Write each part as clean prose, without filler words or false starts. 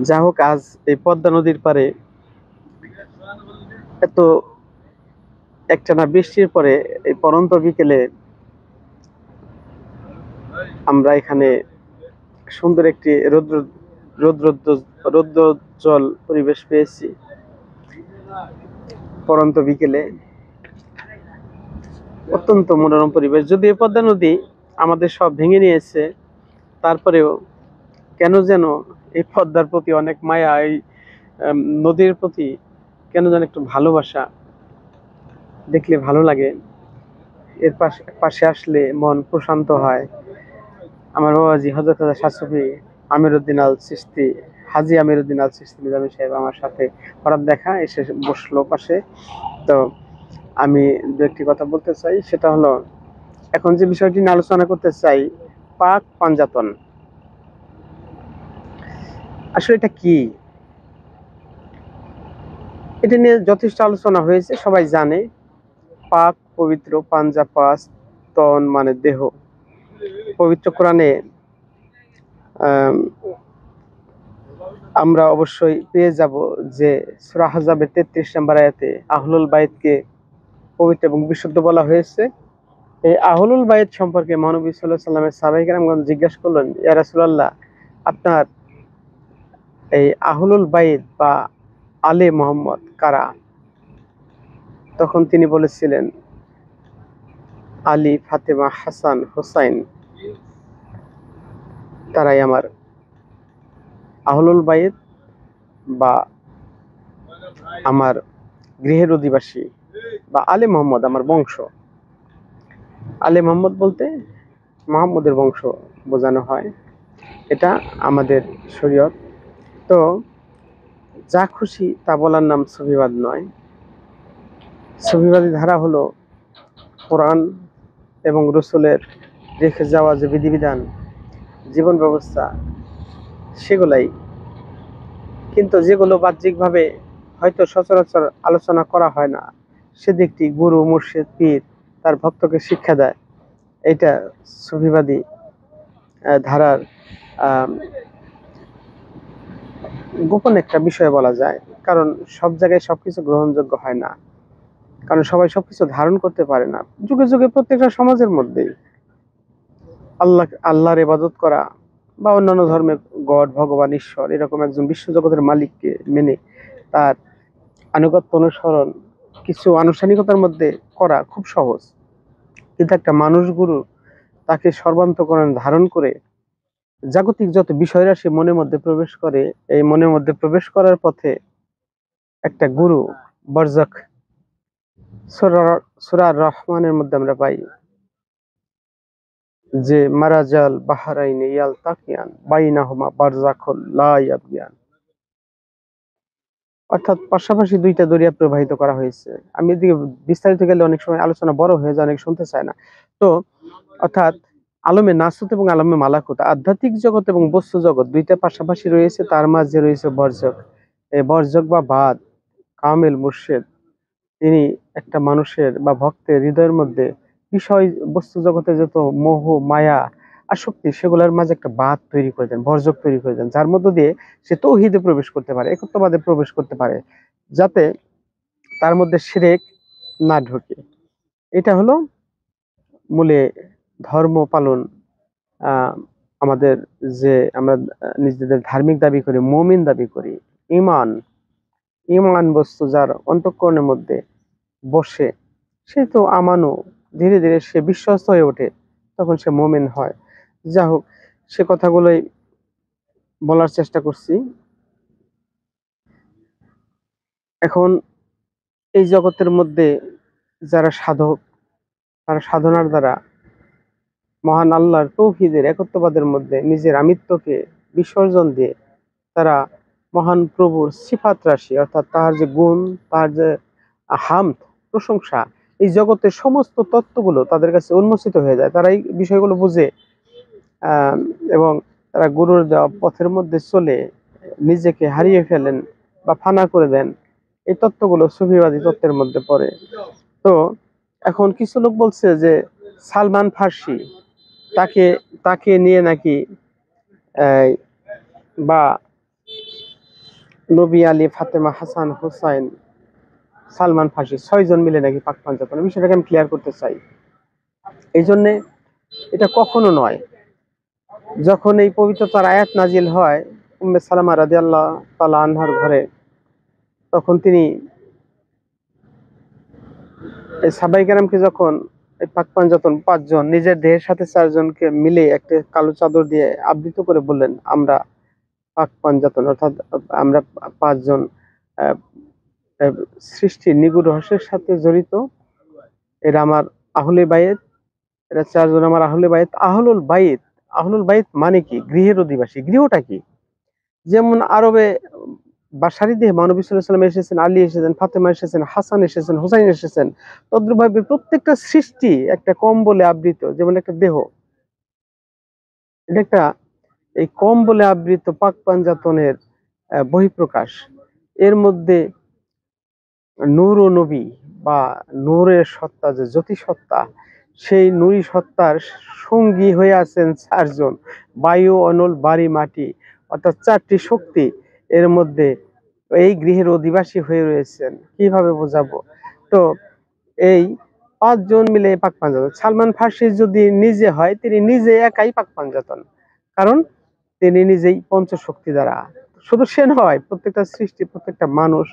যা হোক, আজ এই পদ্মা নদীর পারে এত একটানা বৃষ্টির পরে এই পড়ন্ত বিকেলে আমরা এখানে সুন্দর একটি রৌদ্রোজ্জ্বল পরিবেশ পেয়েছি। পড়ন্ত বিকেলে অত্যন্ত মনোরম পরিবেশ। যদিও পদ্মা নদী আমাদের সব ভেঙে নিয়েছে, তারপরেও কেন যেন এই পদ্মার প্রতি অনেক মায়া, এই নদীর প্রতি কেন যেন একটু ভালোবাসা, দেখলে ভালো লাগে। এর পাশে আসলে মন প্রশান্ত হয়। আমার বাবাজি হযরত শাহ সুফি আমিরউদ্দিন আল চিশতি, হাজী আমিরউদ্দিন আল চিশতি নিজামী সাহেব আমার সাথে হঠাৎ দেখা, এসে বসলো পাশে। তো আমি দু একটি কথা বলতে চাই, সেটা হলো এখন যে বিষয়টি নিয়ে আলোচনা করতে চাই, পাক পাঞ্জাতন। আসলে এটা কি? এটা নিয়ে যথেষ্ট আলোচনা হয়েছে, সবাই জানে। পাক পবিত্র, পাঞ্জা পাঁচ, তন মানে দেহ। পবিত্র কোরআনে আমরা অবশ্যই পেয়ে যাব যে সূরা আহজাবের ৩৩ নম্বর আয়াতে আহলুল বাইতকে পবিত্র এবং বিশুদ্ধ বলা হয়েছে। এই আহলুল বাইত সম্পর্কে মহানবী সাল্লাল্লাহু আলাইহি ওয়াসাল্লামের সাহাবায়ে কেরামগণ জিজ্ঞাসা করলেন, ইয়া রাসূলুল্লাহ, আপনার এই আহলুল বাইত বা আলে মুহাম্মদ কারা? তখন তিনি বলেছিলেন, আলী, ফাতেমা, হাসান, হুসাইন, তারাই আমার আহলুল বাইত বা আমার গৃহের অধিবাসী বা আলে মুহাম্মদ, আমার বংশ। আলে মুহাম্মদ বলতে মুহাম্মদের বংশ বোঝানো হয়, এটা আমাদের শরীয়ত। তো যা খুশি তা বলার নাম সুফিবাদ নয়। সুফিবাদী ধারা হলো কোরআন এবং রসুলের রেখে যাওয়া যে বিধিবিধান, জীবন ব্যবস্থা, সেগুলাই। কিন্তু যেগুলো বাহ্যিকভাবে হয়তো সচরাচর আলোচনা করা হয় না, সেদিকটি গুরু, মুর্শিদ, পীর তার ভক্তকে শিক্ষা দেয়। এটা সুফিবাদী ধারার গোপন একটা বিষয় বলা যায়। কারণ সব জায়গায় সবকিছু গ্রহণযোগ্য হয় না, কারণ সবাই সবকিছু ধারণ করতে পারে না। যুগে যুগে প্রত্যেকটা সমাজের মধ্যেই আল্লাহর ইবাদত করা বা অন্যান্য ধর্মের গড, ভগবান, ঈশ্বর, এরকম একজন বিশ্বজগতের মালিককে মেনে তার আনুগত্য অনুসরণ কিছু আনুষ্ঠানিকতার মধ্যে করা খুব সহজ। কিন্তু একটা মানুষ গুরু তাকে সর্বান্তকরণ ধারণ করে জাগতিক যত বিষয়রা সে মনের মধ্যে প্রবেশ করে, এই মনের মধ্যে প্রবেশ করার পথে একটা গুরু বরজখ। সূরা রহমানের মধ্যে আমরা পাই যে মারাজাল বাহরাইনি ইয়ালতাকিয়ান বাইনাহুমা বারযাখুল লা ইয়াবগিয়ান, অর্থাৎ পাশাপাশি দুইটা দরিয়া প্রবাহিত করা হয়েছে। আমি এদিকে বিস্তারিত গেলে অনেক সময় আলোচনা বড় হয়ে যায়, অনেক শুনতে চায় না। তো অর্থাৎ আলমে নাসুত এবং আলমে মালাকুত, আধ্যাত্মিক জগৎ এবং বস্তু জগৎ দুইটা পাশাপাশি রয়েছে, তার মাঝে রয়েছে বরজখ। এই বরজখ বা বাদ, কামেল মুর্শিদ, তিনি একটা মানুষের বা ভক্তের হৃদয়ের মধ্যে বিষয় বস্তু জগতে যত মোহ, মায়া, আসক্তি, সেগুলোর মাঝে একটা বাঁধ তৈরি করে দেন, বর্জক তৈরি করে দেন, যার মধ্য দিয়ে সে তৌহিদে প্রবেশ করতে পারে, একত্ববাদে প্রবেশ করতে পারে, যাতে তার মধ্যে শিরক না ঢোকে। এটা হলো মূলে ধর্ম পালন। আহ আমাদের যে আমরা নিজেদের ধার্মিক দাবি করি, মুমিন দাবি করি, ইমান, ইমান বস্তু যার অন্তঃকরণের মধ্যে বসে, সে তো আমানু, ধীরে ধীরে সে বিশ্বস্ত হয়ে ওঠে, তখন সে মুমিন হয়। যা হোক, সে কথাগুলোই বলার চেষ্টা করছি। এখন এই জগতের মধ্যে যারা সাধক, তারা সাধনার দ্বারা মহান আল্লাহর তৌহিদের একত্ববাদের মধ্যে নিজের আমিত্বকে বিসর্জন দিয়ে তারা মহান প্রভুর সিফাত রাশি, অর্থাৎ তার যে গুণ, তার যে হামদ, প্রশংসা, এই জগতের সমস্ত তত্ত্বগুলো তাদের কাছে উন্মোচিত হয়ে যায়। তারা এই বিষয়গুলো বুঝে এবং তারা গুরুর দেওয়া পথের মধ্যে চলে নিজেকে হারিয়ে ফেলেন বা ফানা করে দেন। এই তত্ত্বগুলো সুফিবাদী তত্ত্বের মধ্যে পড়ে। তো এখন কিছু লোক বলছে যে সালমান ফার্সি, তাকে তাকে নিয়ে নাকি বা নবী, আলী, ফাতেমা, হাসান, হুসাইন, সালমান ফার্সি 6 জন মিলে নাকি পাক পাঞ্জাতন। বিষয়টাকে আমি ক্লিয়ার করতে চাই। এই জন্যে এটা কখনো নয়। যখন এই পবিত্রতার আয়াত নাজিল হয় উম্মে সালামা রাদিয়াল্লাহু তাআলা আনহার ঘরে, তখন তিনি এই সাহাবায়ে কেরামকে যখন এই পাক পাঞ্জাতন 5 জন নিজের দেহের সাথে 4 জনকে মিলে একটা কালো চাদর দিয়ে আবৃত করে বললেন, আমরা পাক পাঞ্জাতন, অর্থাৎ আমরা 5 জন আহ, আহ, সৃষ্টির নিগুড় রহস্যের সাথে জড়িত। এরা আমার আহলে বায়েত, এরা 4 জন আমার আহলে বায়েত। আহলুল বাইত, আহলুল বাইত মানে কি? গৃহের অধিবাসী। গৃহটা কি? যেমন আরবে বাসারি দেহে মহানবী সাল্লাল্লাহু আলাইহি ওয়াসাল্লাম এসেছেন, আলী এসেছেন, ফাতেমা এসেছেন, হাসান এসেছেন, হুসাইন এসেছেন। তদ্রুপভাবে প্রত্যেকটা সৃষ্টি একটা কম্বলে আবৃত, যেমন একটা দেহ, এটা একটা এই কম্বলে আবৃত পাক পাঞ্জাতনের বহিঃপ্রকাশ। এর মধ্যে নূর ও নবী বা নূরের সত্তা, যে জ্যোতি সত্তা, সেই নূরি সত্তার সঙ্গী হয়ে আছেন 4 জন, বায়ু, অনল, বাড়ি, মাটি, অর্থাৎ 4টি শক্তি এর মধ্যে এই গৃহের অধিবাসী হয়ে রয়েছেন। কিভাবে বোঝাবো? তো এই 5 জন মিলে পাক পাঞ্জাতন। সালমান ফার্সি যদি নিজে হয়, তিনি নিজে একাই পাক পাঞ্জাতন, কারণ তিনি নিজেই পঞ্চশক্তি দ্বারা। শুধু সে নয়, প্রত্যেকটা সৃষ্টি, প্রত্যেকটা মানুষ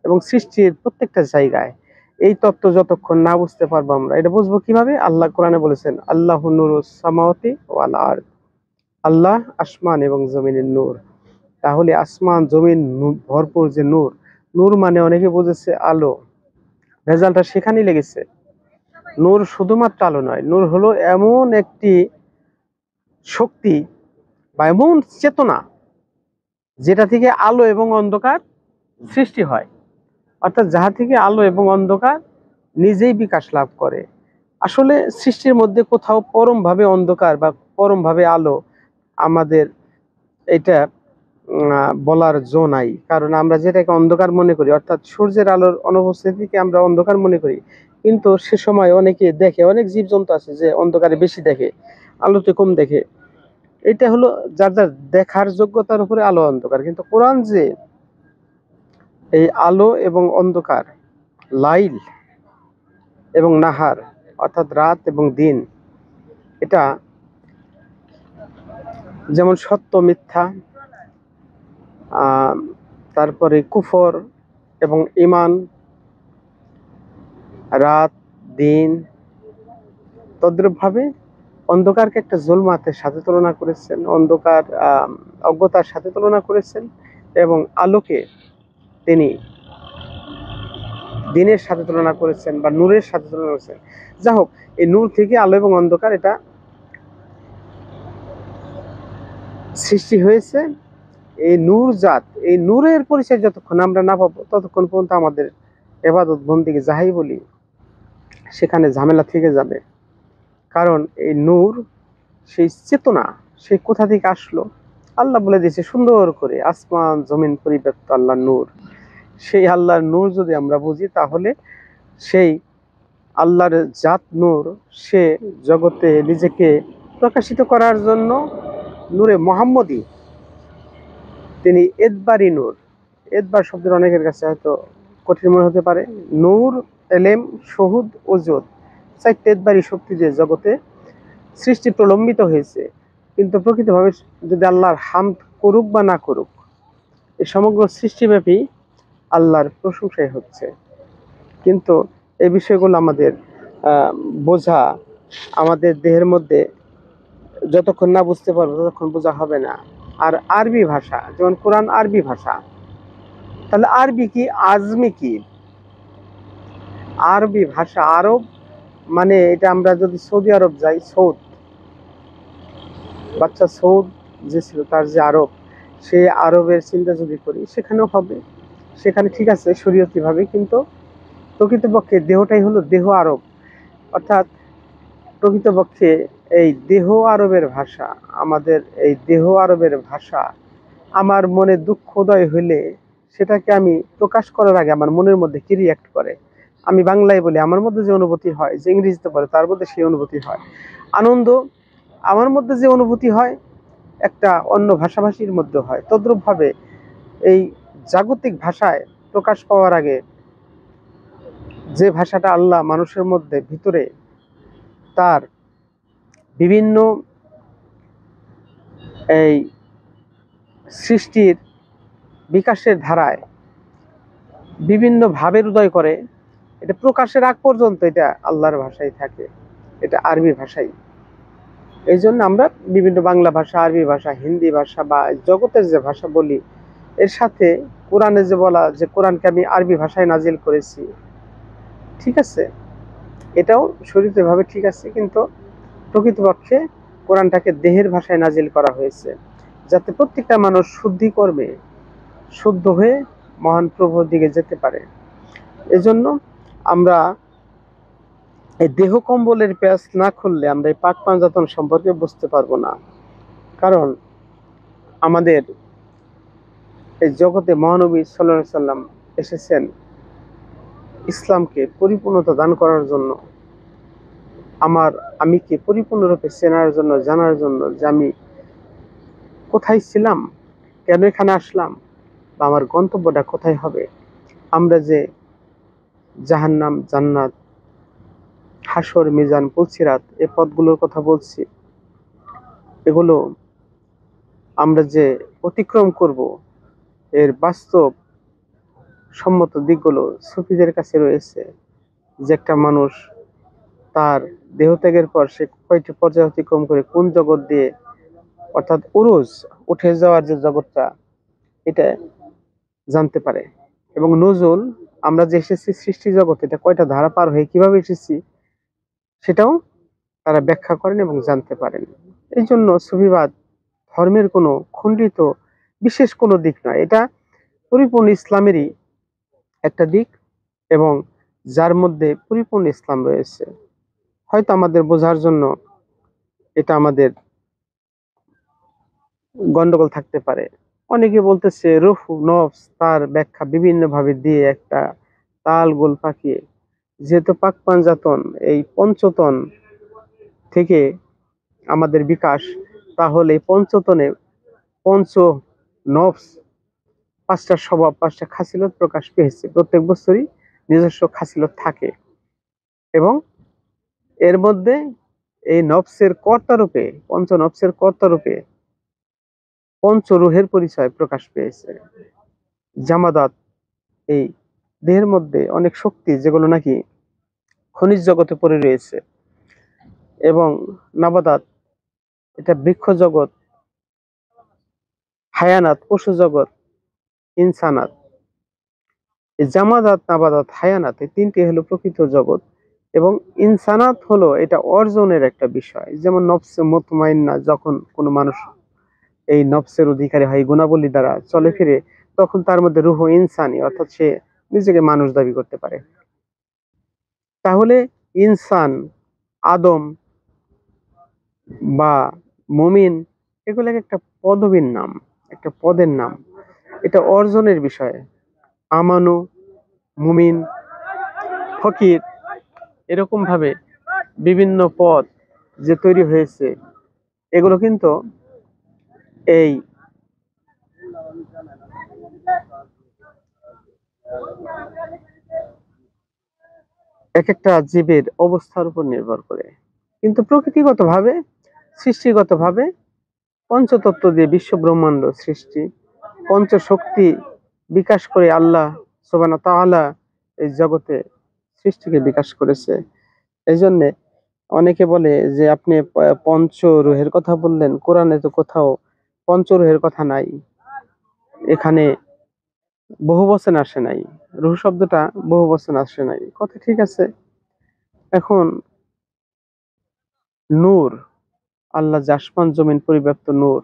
এবং সৃষ্টির প্রত্যেকটা জায়গায় এই তত্ত্ব যতক্ষণ না বুঝতে পারবো, আমরা এটা বুঝবো কিভাবে? আল্লাহ কোরআনে বলেছেন, আল্লাহু নূরুস সামাওয়াতি ওয়াল আরদ, আল্লাহ আসমান এবং জমিনের নূর। তাহলে আসমান জমিন ভরপুর যে নূর, নূর মানে অনেকে বুঝেছে আলো, রেজাল্টটা সেখানেই লেগেছে। নূর শুধুমাত্র আলো নয়, নূর হলো এমন একটি শক্তি বা এমন চেতনা যেটা থেকে আলো এবং অন্ধকার সৃষ্টি হয়, অর্থাৎ যাহা থেকে আলো এবং অন্ধকার নিজেই বিকাশ লাভ করে। আসলে সৃষ্টির মধ্যে কোথাও পরম ভাবে অন্ধকার বা পরম ভাবে আলো আমাদের এটা বলার জো নাই। কারণ আমরা যেটাকে অন্ধকার মনে করি, অর্থাৎ সূর্যের আলোর অনুপস্থিতিকে আমরা অন্ধকার মনে করি, কিন্তু সে সময় অনেকে দেখে, অনেক জীবজন্তু আছে যে অন্ধকারে বেশি দেখে, আলোতে কম দেখে। এটা হলো যার যার দেখার যোগ্যতার উপরে আলো অন্ধকার। কিন্তু কোরআন যে এই আলো এবং অন্ধকার, লাইল এবং নাহার, অর্থাৎ রাত এবং দিন, এটা যেমন সত্য মিথ্যা, তারপরে কুফর এবং ঈমান, রাত দিন, তদ্রূপভাবে অন্ধকারকে একটা জুলমাতের সাথে তুলনা করেছেন, অন্ধকার অজ্ঞতার সাথে তুলনা করেছেন, এবং আলোকে তিনি দিনের সাথে তুলনা করেছেন বা নূরের সাথে তুলনা করেছেন। যা হোক, এই নূর থেকে আলো এবং অন্ধকার এটা সৃষ্টি হয়েছে। এই নূর জাত, এই নূরের পরিচয় যতক্ষণ আমরা না পাবো, ততক্ষণ পর্যন্ত আমাদের ইবাদত বন্দেগী যাহাই বলি সেখানে ঝামেলা থেকে যাবে। কারণ এই নূর সেই চেতনা, সেই কোথা থেকে আসলো? আল্লাহ বলে দিয়েছে সুন্দর করে, আসমান জমিন পরিব্যাপ্ত আল্লাহর নূর। সেই আল্লাহর নূর যদি আমরা বুঝি, তাহলে সেই আল্লাহর জাত নূর, সে জগতে নিজেকে প্রকাশিত করার জন্য নূরে মোহাম্মদী, তিনি এদবারি নূর। এদবার শব্দের অনেকের কাছে হয়তো কঠিন মনে হতে পারে। নূর, এলেম, শহুদ, ওজুদ, 4টি এদবারি শক্তি যে জগতে সৃষ্টি প্রলম্বিত হয়েছে। কিন্তু প্রকৃতভাবে যদি আল্লাহর হামদ করুক বা না করুক, এই সমগ্র সৃষ্টিব্যাপী আল্লাহর প্রশংসাই হচ্ছে। কিন্তু এই বিষয়গুলো আমাদের বোঝা, আমাদের দেহের মধ্যে যতক্ষণ না বুঝতে পারবো ততক্ষণ বোঝা হবে না। আর আরবি ভাষা, যেমন কোরআন আরবি ভাষা, তাহলে আরবি কি? আজমি কি? আরবি ভাষা, আরব মানে এটা আমরা যদি সৌদি আরব যাই, সৌদ, বাচ্চা সৌদ যে ছিল তার যে আরব, সে আরবের চিন্তা যদি করি, সেখানেও হবে, সেখানে ঠিক আছে শরীয়তি ভাবে, কিন্তু প্রকৃতপক্ষে দেহটাই হলো দেহ আরব। অর্থাৎ প্রকৃতপক্ষে এই দেহ আরবের ভাষা, আমাদের এই দেহ আরবের ভাষা, আমার মনে দুঃখোদয় হইলে সেটাকে আমি প্রকাশ করার আগে আমার মনের মধ্যে কি রিয়াক্ট করে, আমি বাংলায় বলি, আমার মধ্যে যে অনুভূতি হয়, যে ইংরেজিতে বলে তার মধ্যে সেই অনুভূতি হয়। আনন্দ আমার মধ্যে যে অনুভূতি হয়, একটা অন্য ভাষাভাষীর মধ্যে হয়। তদ্রূপভাবে এই জাগতিক ভাষায় প্রকাশ পাওয়ার আগে যে ভাষাটা আল্লাহ মানুষের মধ্যে ভিতরে তার বিভিন্ন এই সৃষ্টির বিকাশের ধারায় বিভিন্ন ভাবের উদয় করে, এটা প্রকাশের আগ পর্যন্ত এটা আল্লাহর ভাষায় থাকে, এটা আরবি ভাষাই। এই জন্য আমরা বিভিন্ন বাংলা ভাষা, আরবি ভাষা, হিন্দি ভাষা বা জগতের যে ভাষা বলি, এর সাথে কোরআনে যে বলা যে কোরআনকে আমি আরবি ভাষায় নাজিল করেছি, ঠিক আছে, এটাও শরীয়তভাবে ঠিক আছে, কিন্তু প্রকৃতপক্ষে কোরআনটাকে দেহের ভাষায় নাজিল করা হয়েছে, যাতে প্রত্যেকটা মানুষ শুদ্ধি কর্মে শুদ্ধ হয়ে মহান প্রভুর দিকে যেতে পারে। এজন্য আমরা এই দেহ কম্বলের পেঁয়াজ না খুললে আমরা এই পাক পাঞ্জাতন সম্পর্কে বুঝতে পারবো না। কারণ আমাদের এই জগতে মহানবী সাল্লাল্লাহু আলাইহি সাল্লাম এসেছেন ইসলামকে পরিপূর্ণতা দান করার জন্য, আমিকে পরিপূর্ণরূপে চেনার জন্য, জানার জন্য যে আমি কোথায় ছিলাম, কেন এখানে আসলাম, বা আমার গন্তব্যটা কোথায় হবে। আমরা যে জাহান্নাম, জান্নাত, হাসর, মিজান, পুলসিরাত এই পথগুলোর কথা বলছি, এগুলো আমরা যে অতিক্রম করব, এর বাস্তব সম্মত দিকগুলো সুফিদের কাছে রয়েছে। যে একটা মানুষ তার দেহত্যাগের পর সে কয়টি পর্যায় অতিক্রম করে কোন জগৎ দিয়ে, অর্থাৎ উরুজ, উঠে যাওয়ার যে জগৎটা, এটা জানতে পারে। এবং নজুল, আমরা যে এসেছি সৃষ্টি জগৎ, এটা কয়টা ধারা পার হয়ে কিভাবে এসেছি, সেটাও তারা ব্যাখ্যা করেন এবং জানতে পারেন। এই জন্য সুফিবাদ ধর্মের কোনো খণ্ডিত বিশেষ কোনো দিক নয়, এটা পরিপূর্ণ ইসলামেরই একটা দিক, এবং যার মধ্যে পরিপূর্ণ ইসলাম রয়েছে। হয়তো আমাদের বোঝার জন্য এটা আমাদের গন্ডগোল থাকতে পারে। অনেকে বলতেছে রূহ, নফস, তার ব্যাখ্যা বিভিন্ন ভাবে দিয়ে একটা তাল গোল পাকিয়ে, যেহেতু পাক পাঞ্জাতন এই পঞ্চতন থেকে আমাদের বিকাশ, তাহলে এই পঞ্চতনে পঞ্চ নফস, পাঁচটা স্বভাব, পাঁচটা খাসিলত প্রকাশ পেয়েছে। প্রত্যেক বছরই নিজস্ব খাসিলত থাকে, এবং এর মধ্যে এই নফসের কর্তারূপে, পঞ্চ নফসের কর্তারূপে পঞ্চ রুহের পরিচয় প্রকাশ পেয়েছে। জামাদাত, এই দেহের মধ্যে অনেক শক্তি যেগুলো নাকি খনিজ জগতে পড়ে রয়েছে, এবং নাবাদাত, এটা বৃক্ষ জগৎ, হায়ানাত, পশু জগৎ, ইনসানাত। এই জামাদাত, নাবাদাত, হায়ানাত, এই তিনটি হলো প্রকৃত জগৎ, এবং ইনসানাত হলো এটা অর্জনের একটা বিষয়। যেমন নফসে মুতমাইন্না, যখন কোনো মানুষ এই নফসের অধিকারী হয় গুণাবলী দ্বারা চলে ফিরে, তখন তার মধ্যে রুহ ইনসানি, অর্থাৎ সে নিজেকে মানুষ দাবি করতে পারে। তাহলে ইনসান, আদম বা মুমিন, এগুলো একটা পদবীর নাম, একটা পদের নাম, এটা অর্জনের বিষয়। আমানু, মুমিন, ফকির, এরকম ভাবে বিভিন্ন পদ যে তৈরি হয়েছে, এগুলো কিন্তু এই এক একটা জীবের অবস্থার উপর নির্ভর করে। কিন্তু প্রকৃতিগতভাবে, সৃষ্টিগতভাবে পঞ্চতত্ত্ব দিয়ে বিশ্ব ব্রহ্মাণ্ড সৃষ্টি, পঞ্চশক্তি বিকাশ করে আল্লাহ সুবহানাহু ওয়া তাআলা এই জগতে সৃষ্টিকে বিকাশ করেছে। এই জন্যে অনেকে বলে যে আপনি পঞ্চ রুহের কথা বললেন, কোরআনে তো কোথাও পঞ্চ রুহের কথা নাই, এখানে বহু বচন আসে নাই, রুহ শব্দটা বহু বচন আসে নাই, কথা ঠিক আছে। এখন নূর, আল্লাহ যে আসমান জমিন পরিব্যাপ্ত নূর,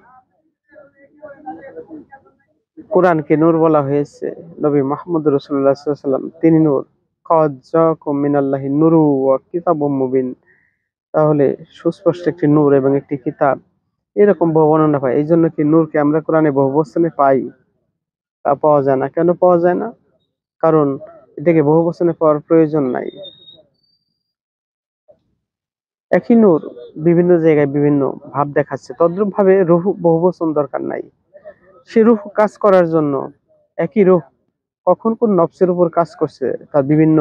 কোরআনকে নূর বলা হয়েছে, নবী মুহাম্মদ রাসূলুল্লাহ সাল্লাল্লাহু আলাইহি ওয়াসাল্লাম তিনি নূর, ক্বাদ জাআকুম মিনাল্লাহি নূরুন ওয়া কিতাবুম মুবিন, তাহলে সুস্পষ্ট একটি নূর এবং একটি কিতাব, এরকম বহু বর্ণনা পাই। এই জন্য কি নূরকে আমরা কোরআনে বহু বচনে পাই? তা পাওয়া যায় না। কেন পাওয়া যায় না? কারণ এটাকে বহু বচনে পাওয়ার প্রয়োজন নাই। একই নূর বিভিন্ন জায়গায় বিভিন্ন ভাব দেখাচ্ছে, তদ্রূপ ভাবে রূহ বহু বচন দরকার নাই। সে রূহ কাজ করার জন্য একই রূহ কখন কোন নফসের উপর কাজ করছে তার বিভিন্ন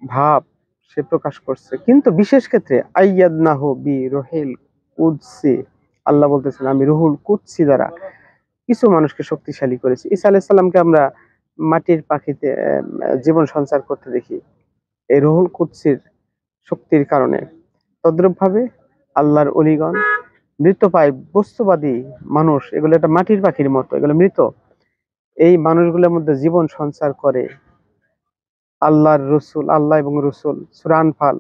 ভাব সে প্রকাশ করছে, কিন্তু বিশেষ ক্ষেত্রে আইয়াদনাহু বি রুহিল কুদসি, আল্লাহ বলতেছেন আমি রুহুল কুদসি দ্বারা কিছু মানুষকে শক্তিশালী করেছি। ঈসা আলাইহিস সালামকে আমরা মাটির পাখিতে জীবন সঞ্চার করতে দেখি এই রুহুল কুদসির শক্তির কারণে। তদ্রূপভাবে আল্লাহর অলিগণ মৃতপ্রায় বস্তুবাদী মানুষ, এগুলো একটা মাটির পাখির মতো, এগুলো মৃত, এই মানুষগুলোর মধ্যে জীবন সঞ্চার করে আল্লাহর রসুল, আল্লাহ এবং রসুল। সূরা আনফাল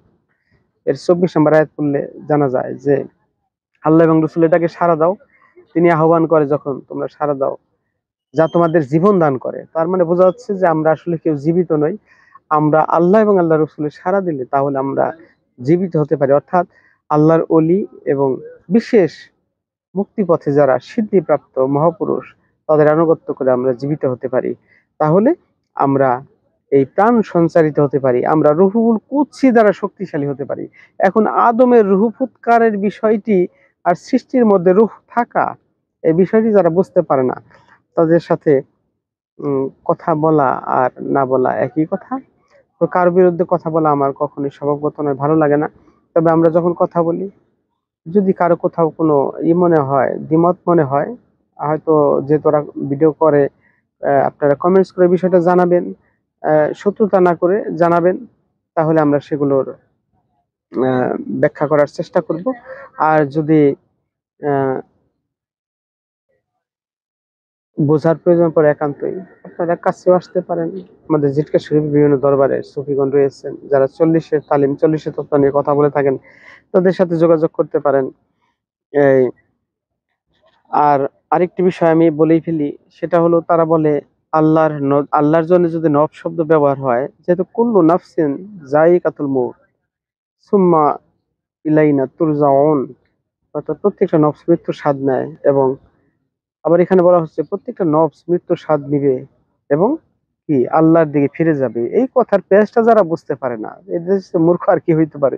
এর 24 নম্বর আয়াত পড়লে জানা যায় যে আল্লাহ এবং রসুল এটাকে সাড়া দাও, তিনি আহ্বান করে যখন তোমরা সাড়া দাও, যা তোমাদের জীবন দান করে। তার মানে বোঝা যাচ্ছে যে আমরা আসলে কেউ জীবিত নই, আমরা আল্লাহ এবং আল্লাহ রসুলের সাড়া দিলে তাহলে আমরা জীবিত হতে পারি। অর্থাৎ আল্লাহর অলি এবং বিশেষ মুক্তিপথে যারা সিদ্ধিপ্রাপ্ত মহাপুরুষ তাদের আনুগত্য করে আমরা জীবিত হতে পারি, তাহলে আমরা এই প্রাণ সঞ্চারিত হতে পারি, আমরা রুহুল কুদসি দ্বারা শক্তিশালী হতে পারি। এখন আদমের রুহ ফুৎকারের বিষয়টি আর সৃষ্টির মধ্যে রুহ থাকা, এই বিষয়টি যারা বুঝতে পারে না তাদের সাথে কথা বলা আর না বলা একই কথা। তো কার বিরুদ্ধে কথা বলা আমার কখনোই স্বভাবগত নয়, ভালো লাগে না। তবে আমরা যখন কথা বলি, যদি কারো কোথাও কোনো মনে হয়, দ্বিমত মনে হয়, হয়তো যে তোরা ভিডিও করে আপনারা কমেন্টস করে বিষয়টা জানাবেন, শত্রুতা না করে জানাবেন, তাহলে আমরা সেগুলোর ব্যাখ্যা করার চেষ্টা করব। আর যদি বোঝার প্রয়োজন পড়ে একান্তই আপনারা কাছেও আসতে পারেন। আমাদের জিটকা শরীফ বিভিন্ন দরবারে সুফিগণ রয়েছেন যারা 40-এর তালিম 40-এর তত্ত্ব নিয়ে কথা বলে থাকেন, তাদের সাথে যোগাযোগ করতে পারেন। এই আর আরেকটি বিষয় আমি বলেই ফেলি, সেটা হলো তারা বলে আল্লাহর জন্য যদি নফ শব্দ ব্যবহার হয়, যেহেতু কুল্লু নাফসিন যায়িকাতুল মউত সুম্মা ইলাইনা তুরজাউন, অর্থাৎ প্রত্যেকটা নফস মৃত্যুর স্বাদ নেয়, এবং আবার এখানে বলা হচ্ছে প্রত্যেকটা নফস মৃত্যুর স্বাদ নিবে এবং কি আল্লাহর দিকে ফিরে যাবে। এই কথার পেঁচটা যারা বুঝতে পারে না, এদের চেয়ে মূর্খ আর কি হইতে পারে।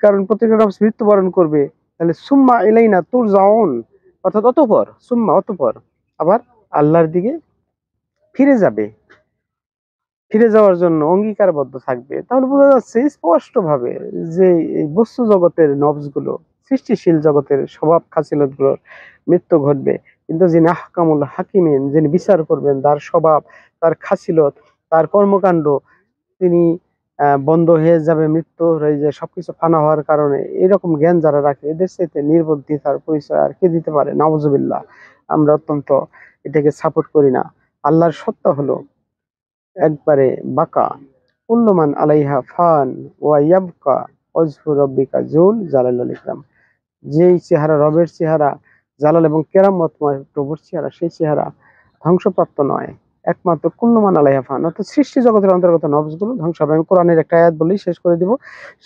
কারণ প্রত্যেকটা নফস মৃত্যুবরণ করবে, তাহলে সুম্মা ইলাইনা তুরজাউন, অর্থাৎ অতঃপর, সুম্মা অতঃপর আবার আল্লাহর দিকে ফিরে যাবে, ফিরে যাওয়ার জন্য অঙ্গীকারবদ্ধ থাকবে। তাহলে বোঝা যাচ্ছে স্পষ্ট ভাবে যে এই বস্তু জগতের নফস গুলো, সৃষ্টিশীল জগতের স্বভাব খাসিলত গুলোর মৃত্যু ঘটবে, কিন্তু যিনি আহকামুল হাকিমিন, যিনি বিচার করবেন, তার স্বভাব, তার খাসিলত, তার কর্মকাণ্ড, তিনি বন্ধ হয়ে যাবে, মৃত্যু হয়ে যায়, সবকিছু ফানা হওয়ার কারণে, এরকম জ্ঞান যারা রাখে এদের সাথে নির্বুদ্ধিতার পরিচয় আর কে দিতে পারে? নাউজুবিল্লাহ। আমরা অত্যন্ত এটাকে সাপোর্ট করি না। আল্লাহর সত্তা হলো একবারে বাঁকা, কুল্লুমান আলাইহা ফান ওয়া ইয়াবকা ওয়াজহু রাব্বিকা যুল জালাল ওয়াল ইকরাম। যেই চেহারা রবের চেহারা, জালাল এবং কেরামতময় প্রভুর চেহারা, সেই চেহারা ধ্বংসপ্রাপ্ত নয়, একমাত্র কুল্লুমান আলাইহা ফান, অর্থাৎ সৃষ্টি জগতের অন্তর্গত নবজগুলো ধ্বংস হবে। আমি কোরআনের একটা আয়াত বলেই শেষ করে দিব,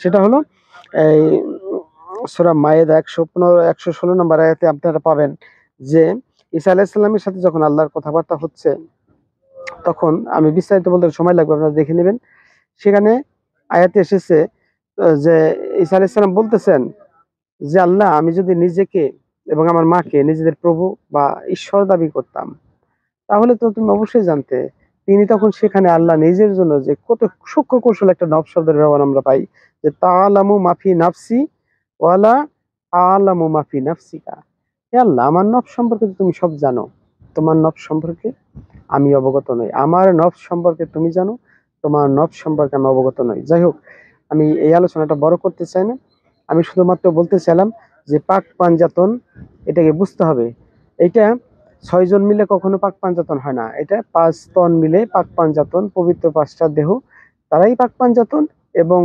সেটা হলো এই সূরা মায়েদা 116 নম্বর আয়াতে আপনারা পাবেন যে ঈসা আলাইহিস সালামের সাথে যখন আল্লাহর কথাবার্তা হচ্ছে, তখন আমি বিস্তারিত বলতে সময় লাগবে, আপনারা দেখে নেবেন। সেখানে আয়াতে এসেছে যে ঈসা আলাইহিস সালাম বলতেছেন যে আল্লাহ, আমি যদি নিজেকে এবং আমার মাকে নিজেদের প্রভু বা ঈশ্বর দাবি করতাম, তাহলে তো তুমি অবশ্যই জানতে। তিনি তখন সেখানে আল্লাহ নিজের জন্য যে কত সূক্ষ্ম কৌশল একটা নফ শব্দের ব্যবহার আমরা পাই, যে তাআলামু মাফি নাফসি ওয়ালা আলামু মাফি নাফসিকা। হে আল্লাহ, আমার নফস সম্পর্কে তো তুমি সব জানো, তোমার নফস সম্পর্কে আমি অবগত নই। আমার নফস সম্পর্কে তুমি জানো, তোমার নফস সম্পর্কে আমি অবগত নই। যাই হোক, আমি এই আলোচনাটা বড় করতে চাই না, আমি শুধুমাত্র বলতে চাইলাম যে পাক পাঞ্জাতন এটাকে বুঝতে হবে। এটা 6 জন মিলে কখনো পাক পাঞ্জাতন হয় না, এটা 5 তন মিলে পাক পাঞ্জাতন, পবিত্র 5টা দেহ, তারাই পাক পাঞ্জাতন। এবং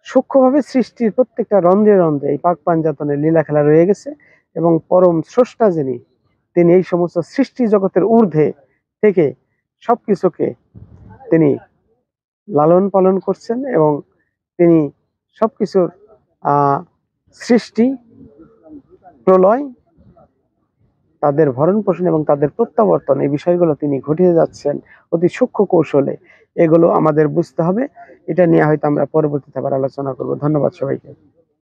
সূক্ষ্মভাবে সৃষ্টির প্রত্যেকটা রন্ধ্রে রন্ধ্রে এই পাক পাঞ্জাতনের লীলা খেলা রয়ে গেছে, এবং পরম স্রষ্টা যিনি, তিনি এই সমস্ত সৃষ্টি জগতের ঊর্ধ্বে থেকে সবকিছুকে তিনি লালন পালন করছেন, এবং তিনি সবকিছুর সৃষ্টি, প্রলয়, তাদের ভরণ পোষণ এবং তাদের প্রত্যাবর্তন, এই বিষয়গুলো তিনি ঘটিয়ে যাচ্ছেন অতি সূক্ষ্ম কৌশলে। এগুলো আমাদের বুঝতে হবে। এটা নিয়ে হয়তো আমরা পরবর্তীতে আবার আলোচনা করব। ধন্যবাদ সবাইকে।